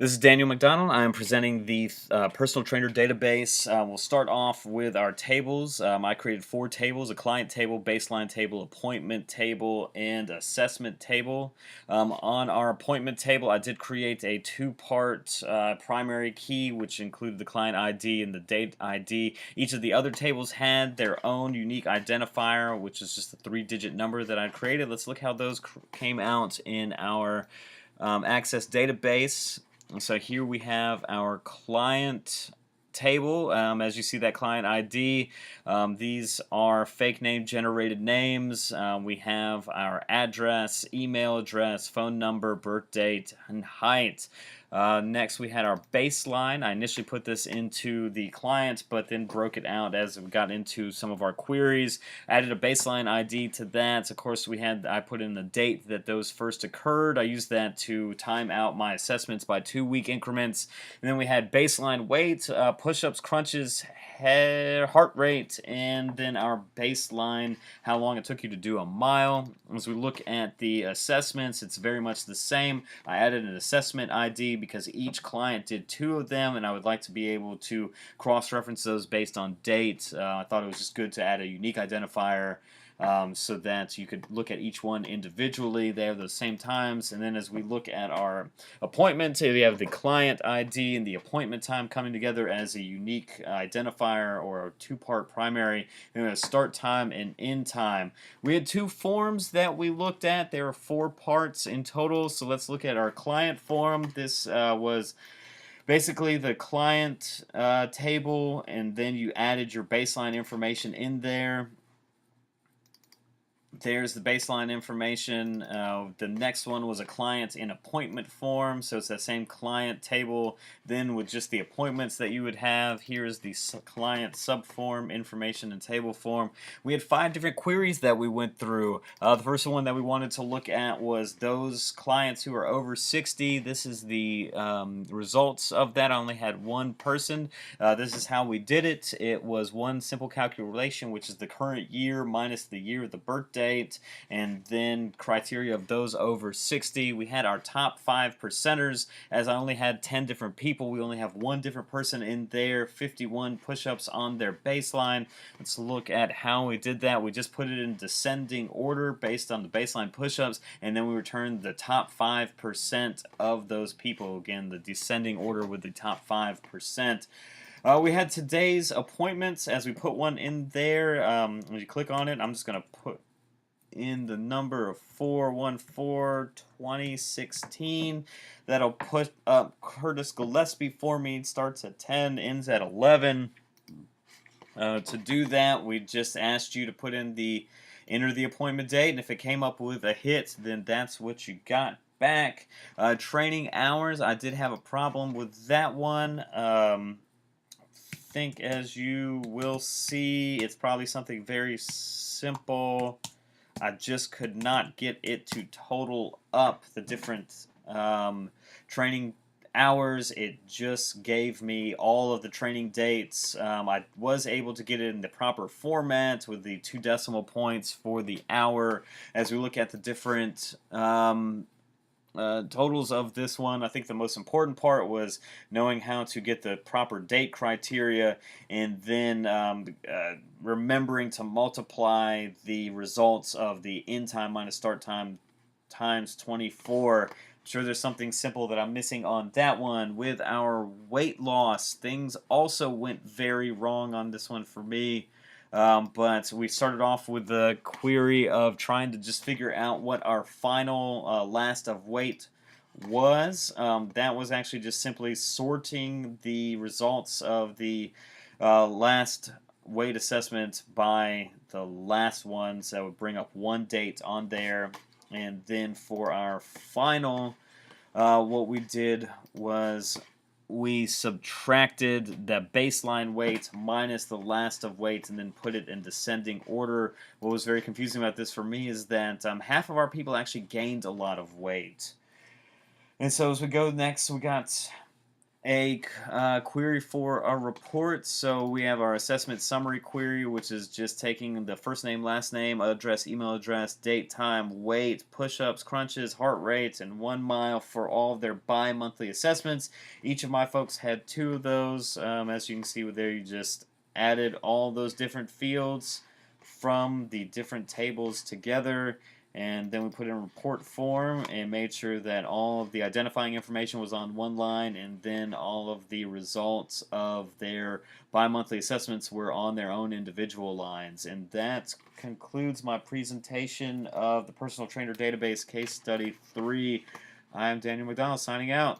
This is Daniel McDonald. I am presenting the personal trainer database. We'll start off with our tables. I created 4 tables: a client table, baseline table, appointment table, and assessment table. On our appointment table, I did create a 2-part primary key, which included the client ID and the date ID. Each of the other tables had their own unique identifier, which is just a 3-digit number that I created. Let's look how those came out in our Access database. So here we have our client table. As you see, that client ID, these are fake name generated names. We have our address, email address, phone number, birth date, and height. Next we had our baseline. I initially put this into the client, but then broke it out as we got into some of our queries. Added a baseline ID to that. Of course, I put in the date that those first occurred. I used that to time out my assessments by 2-week increments. And then we had baseline weight, push-ups, crunches, heart rate, and then our baseline, how long it took you to do a mile. As we look at the assessments, it's very much the same. I added an assessment ID because each client did 2 of them, and I would like to be able to cross-reference those based on date. I thought it was just good to add a unique identifier so that you could look at each one individually. They have the same times. And then as we look at our appointment, we have the client ID and the appointment time coming together as a unique identifier or a 2-part primary. And we have start time and end time. We had 2 forms that we looked at. There were 4 parts in total. So let's look at our client form. This was basically the client table, and then you added your baseline information in there. There's the baseline information. The next one was a client in appointment form, so it's that same client table, then with just the appointments that you would have. Here's the client subform information and table form. We had 5 different queries that we went through. The first one that we wanted to look at was those clients who are over 60. This is the results of that. I only had 1 person. This is how we did it. It was one simple calculation, which is the current year minus the year of the birthday, and then criteria of those over 60. We had our top 5 percenters. As I only had 10 different people, we only have 1 different person in there. 51 push-ups on their baseline. Let's look at how we did that. We just put it in descending order based on the baseline push-ups, and then we returned the top 5% of those people. Again, the descending order with the top 5%. We had today's appointments. As we put one in there, when you click on it, I'm just going to put in the number of 4/1/4/2016. That'll put up Curtis Gillespie for me. Starts at 10, ends at 11. To do that, we just asked you to enter the appointment date, and if it came up with a hit, then that's what you got back. Training hours, I did have a problem with that one. Think as you will see, it's probably something very simple. I just could not get it to total up the different training hours. It just gave me all of the training dates. I was able to get it in the proper format with the 2 decimal points for the hour. As we look at the different totals of this one, I think the most important part was knowing how to get the proper date criteria, and then remembering to multiply the results of the end time minus start time times 24. I'm sure there's something simple that I'm missing on that one. With our weight loss, things also went very wrong on this one for me. But we started off with the query of trying to just figure out what our final last of weight was. That was actually just simply sorting the results of the last weight assessment by the last one, so that would bring up 1 date on there. And then for our final, what we did was we subtracted the baseline weight minus the last of weight and then put it in descending order. What was very confusing about this for me is that half of our people actually gained a lot of weight. And so as we go next, we got a query for our report. So we have our assessment summary query, which is just taking the first name, last name, address, email address, date, time, weight, push-ups, crunches, heart rates, and 1 mile for all of their bi-monthly assessments. Each of my folks had 2 of those. As you can see there, you just added all those different fields from the different tables together, and then we put in a report form and made sure that all of the identifying information was on one line, and then all of the results of their bi-monthly assessments were on their own individual lines. And that concludes my presentation of the Personal Trainer Database Case Study 3. I'm Daniel McDonald signing out.